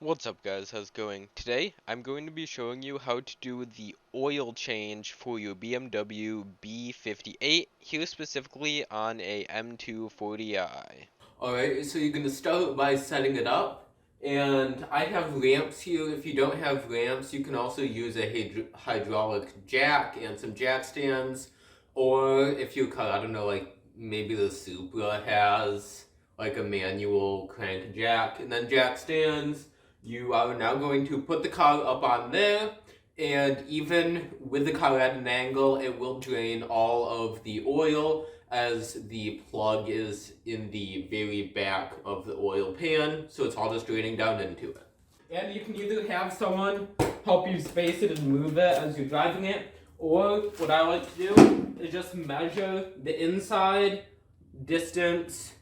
What's up guys, how's it going? Today, I'm going to be showing you how to do the oil change for your BMW B58, here specifically on a M240i. Alright, so you're going to start by setting it up. And I have lamps here. If you don't have lamps, you can also use a hydraulic jack and some jack stands. Or if you cut, I don't know, like maybe the Supra has like a manual crank jack and then jack stands. You are now going to put the car up on there, and even with the car at an angle, it will drain all of the oil as the plug is in the very back of the oil pan, so it's all just draining down into it. And you can either have someone help you space it and move it as you're driving it, or what I like to do is just measure the inside distance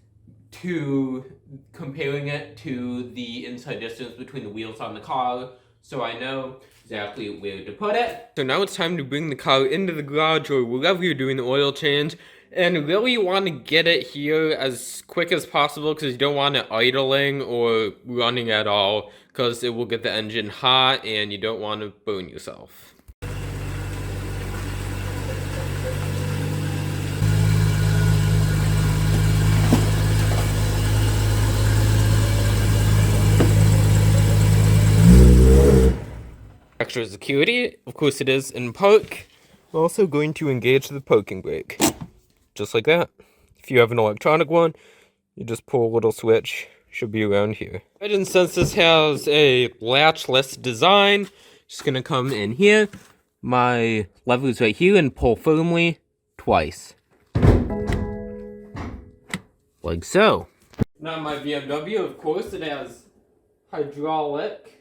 to comparing it to the inside distance between the wheels on the car, so I know exactly where to put it. So now it's time to bring the car into the garage or wherever you're doing the oil change, and really you want to get it here as quick as possible because you don't want it idling or running at all, because it will get the engine hot and you don't want to burn yourself. Extra security, of course it is in park. I'm also going to engage the parking brake. Just like that. If you have an electronic one, you just pull a little switch. Should be around here. Right, and since this has a latchless design, just gonna come in here. My lever is right here and pull firmly twice. Like so. Now my BMW, of course, it has hydraulic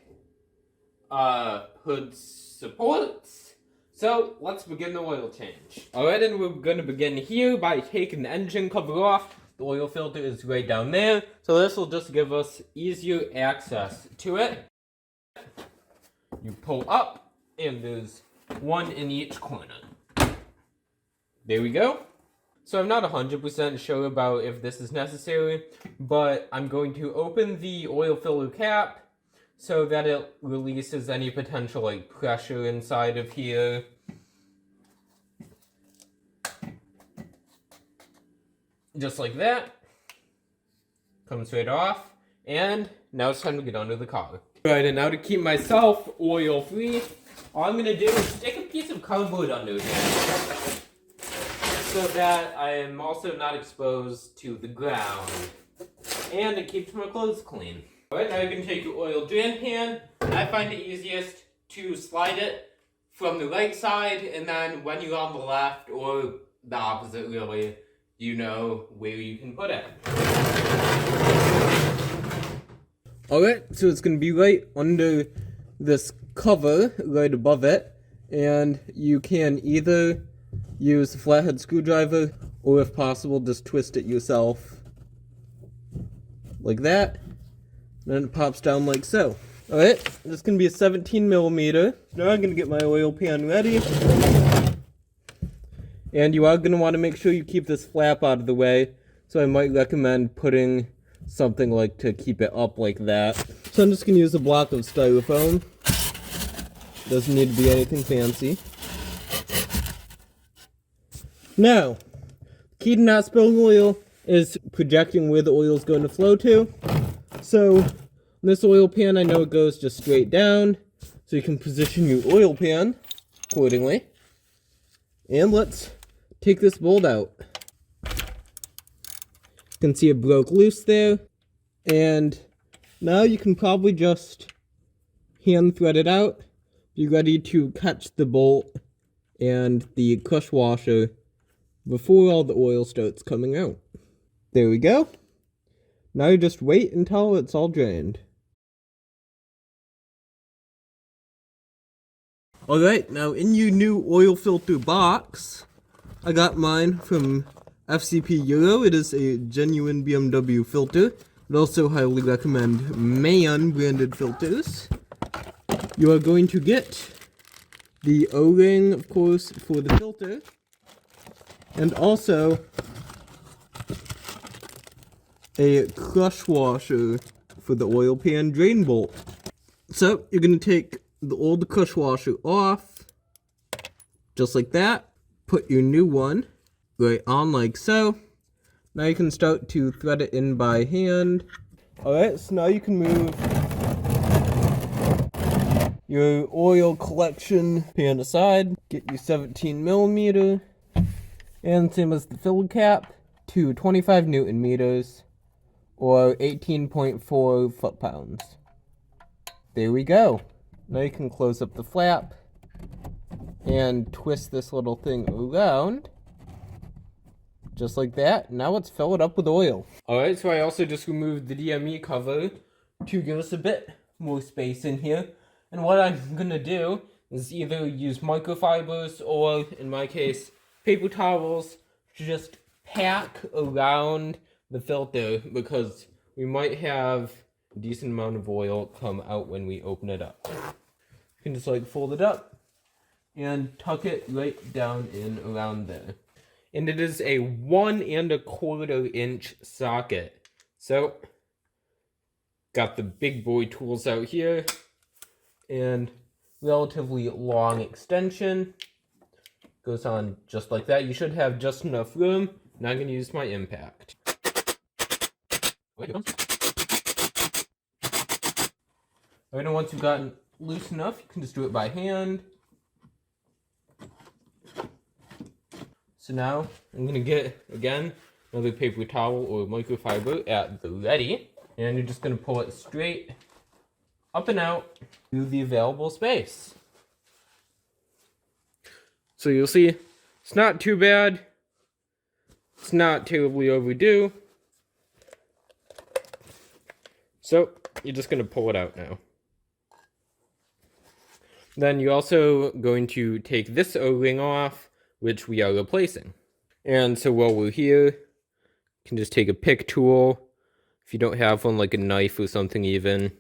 hood supports. So let's begin the oil change. Alright, and we're gonna begin here by taking the engine cover off. The oil filter is right down there, so this will just give us easier access to it. You pull up, and there's one in each corner. There we go. So I'm not 100% sure about if this is necessary, but I'm going to open the oil filler cap so that it releases any potential like pressure inside of here. Just like that. Comes right off. And now it's time to get under the car. Alright, and now to keep myself oil free, all I'm gonna do is stick a piece of cardboard under here, so that I am also not exposed to the ground. And it keeps my clothes clean. Alright, now you can take your oil drain pan. I find it easiest to slide it from the right side, and then when you're on the left, or the opposite really, you know where you can put it. Alright, so it's going to be right under this cover, right above it, and you can either use a flathead screwdriver, or if possible, just twist it yourself. Like that. Then it pops down like so. Alright, this is going to be a 17 millimeter. Now I'm going to get my oil pan ready. And you are going to want to make sure you keep this flap out of the way. So I might recommend putting something like to keep it up like that. So I'm just going to use a block of styrofoam. Doesn't need to be anything fancy. Now, key to not spilling oil is projecting where the oil is going to flow to. So, this oil pan, I know it goes just straight down, so you can position your oil pan accordingly. And let's take this bolt out. You can see it broke loose there, and now you can probably just hand thread it out. Be ready to catch the bolt and the crush washer before all the oil starts coming out. There we go. Now you just wait until it's all drained. Alright, now in your new oil filter box, I got mine from FCP Euro. It is a genuine BMW filter. I'd also highly recommend Man branded filters. You are going to get the O-ring, of course, for the filter, and also a crush washer for the oil pan drain bolt. So you're going to take the old cush washer off, just like that. Put your new one right on like so. Now you can start to thread it in by hand. Alright, so now you can move your oil collection pan aside. Get your 17mm, and same as the fill cap, to 25 Newton meters, or 18.4 foot-pounds. There we go. Now you can close up the flap and twist this little thing around, just like that. Now let's fill it up with oil. Alright, so I also just removed the DME cover to give us a bit more space in here. And what I'm gonna do is either use microfibers or, in my case, paper towels to just pack around the filter, because we might have a decent amount of oil come out when we open it up. You can just like fold it up and tuck it right down in around there. And it is a 1 1/4 inch socket. So, got the big boy tools out here, and relatively long extension. Goes on just like that. You should have just enough room. Now I'm going to use my impact. Alright, and once you've gotten loose enough, you can just do it by hand. So now I'm going to get, again, another paper towel or microfiber at the ready. And you're just going to pull it straight up and out to the available space. So you'll see, it's not too bad. It's not terribly overdue. So you're just going to pull it out now. Then you're also going to take this O-ring off, which we are replacing. And so while we're here, you can just take a pick tool. If you don't have one, like a knife or something even,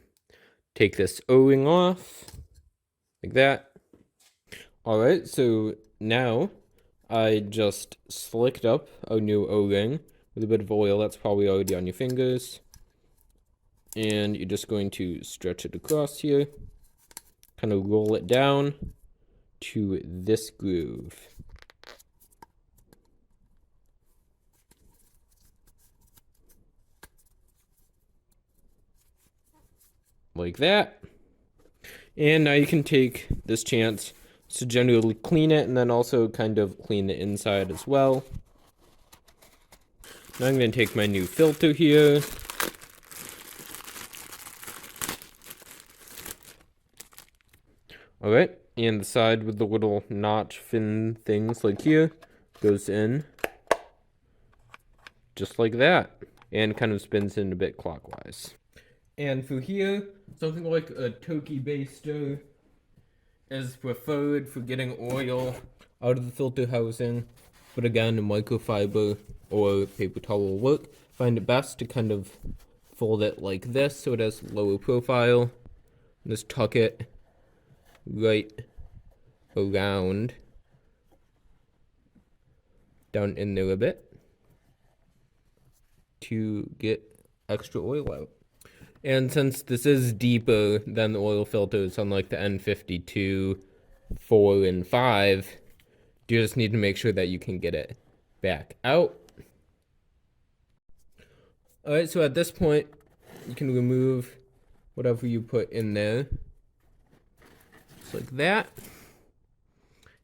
take this O-ring off, like that. Alright, so now I just slicked up a new O-ring with a bit of oil that's probably already on your fingers. And you're just going to stretch it across here, kind of roll it down to this groove. Like that. And now you can take this chance to generally clean it, and then also kind of clean the inside as well. Now I'm going to take my new filter here. Alright, and the side with the little notch fin things like here goes in just like that, and kind of spins in a bit clockwise. And for here, something like a turkey baster is preferred for getting oil out of the filter housing, but again, a microfiber or paper towel will work. Find it best to kind of fold it like this so it has lower profile. Just tuck it right around down in there a bit to get extra oil out. And since this is deeper than the oil filters, unlike the N52, 4, and 5, you just need to make sure that you can get it back out. Alright, so at this point, you can remove whatever you put in there. Just like that.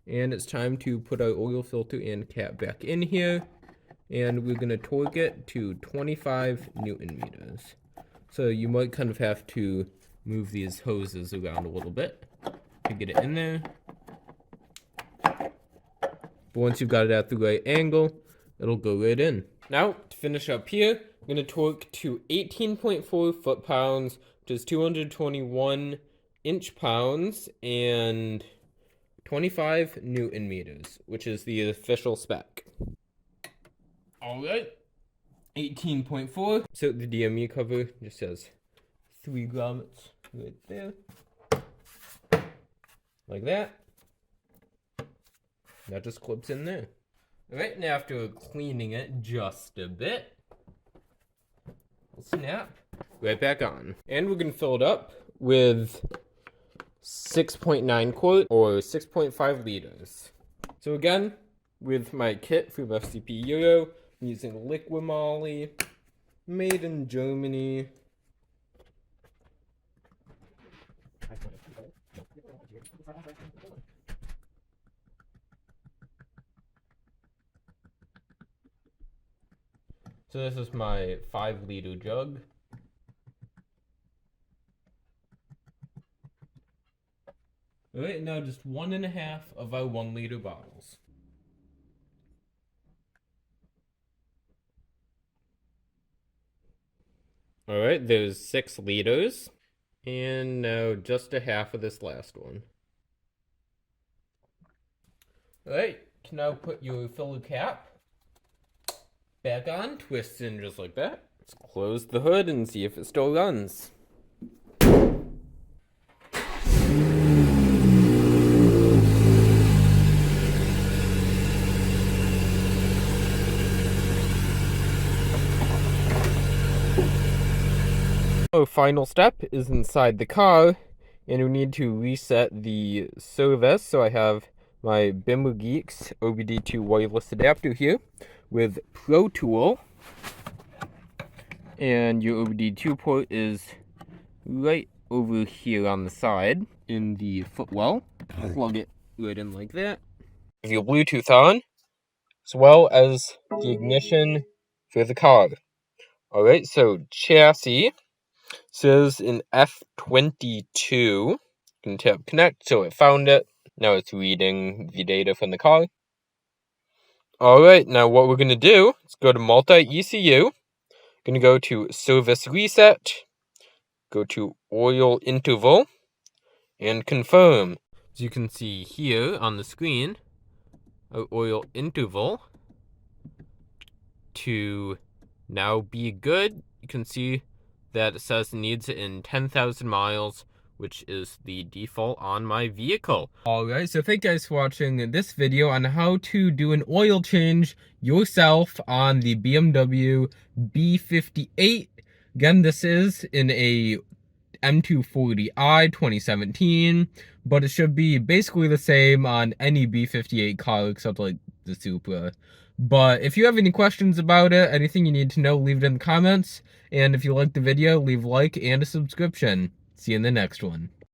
And it's time to put our oil filter and cap back in here. And we're going to torque it to 25 Newton meters. So you might kind of have to move these hoses around a little bit to get it in there. But once you've got it at the right angle, it'll go right in. Now, to finish up here, I'm going to torque to 18.4 foot-pounds, which is 221 inch-pounds, and 25 Newton meters, which is the official spec. Alright. 18.4. So the DME cover just has 3 grommets right there. Like that. That just clips in there. Alright, and after cleaning it just a bit, we'll snap right back on. And we're going to fill it up with 6.9 quart or 6.5 liters. So again, with my kit from FCP Euro, I'm using liquid moly, made in Germany. So this is my 5-liter jug. Alright, now just 1.5 of our 1-liter bottles. Alright, there's 6 liters. And now just a half of this last one. Alright, can now put your filler cap back on, twist in just like that. Let's close the hood and see if it still runs. Our final step is inside the car, and we need to reset the service. So I have my BMW Geeks OBD2 wireless adapter here with Pro Tool, and your OBD2 port is right over here on the side in the footwell. Plug it right in like that. Have your Bluetooth on, as well as the ignition for the car. Alright, so chassis says in F22. You can tap connect, so it found it. Now it's reading the data from the car. Alright, now what we're going to do is go to multi-ECU. Going to go to service reset. Go to oil interval. And confirm. As you can see here on the screen, our oil interval to now be good. You can see that it says it needs it in 10,000 miles, which is the default on my vehicle. Alright, so thank you guys for watching this video on how to do an oil change yourself on the BMW B58. Again, this is in a M240i 2017, but it should be basically the same on any B58 car except like the Supra. But if you have any questions about it, anything you need to know, leave it in the comments. And if you liked the video, leave a like and a subscription. See you in the next one.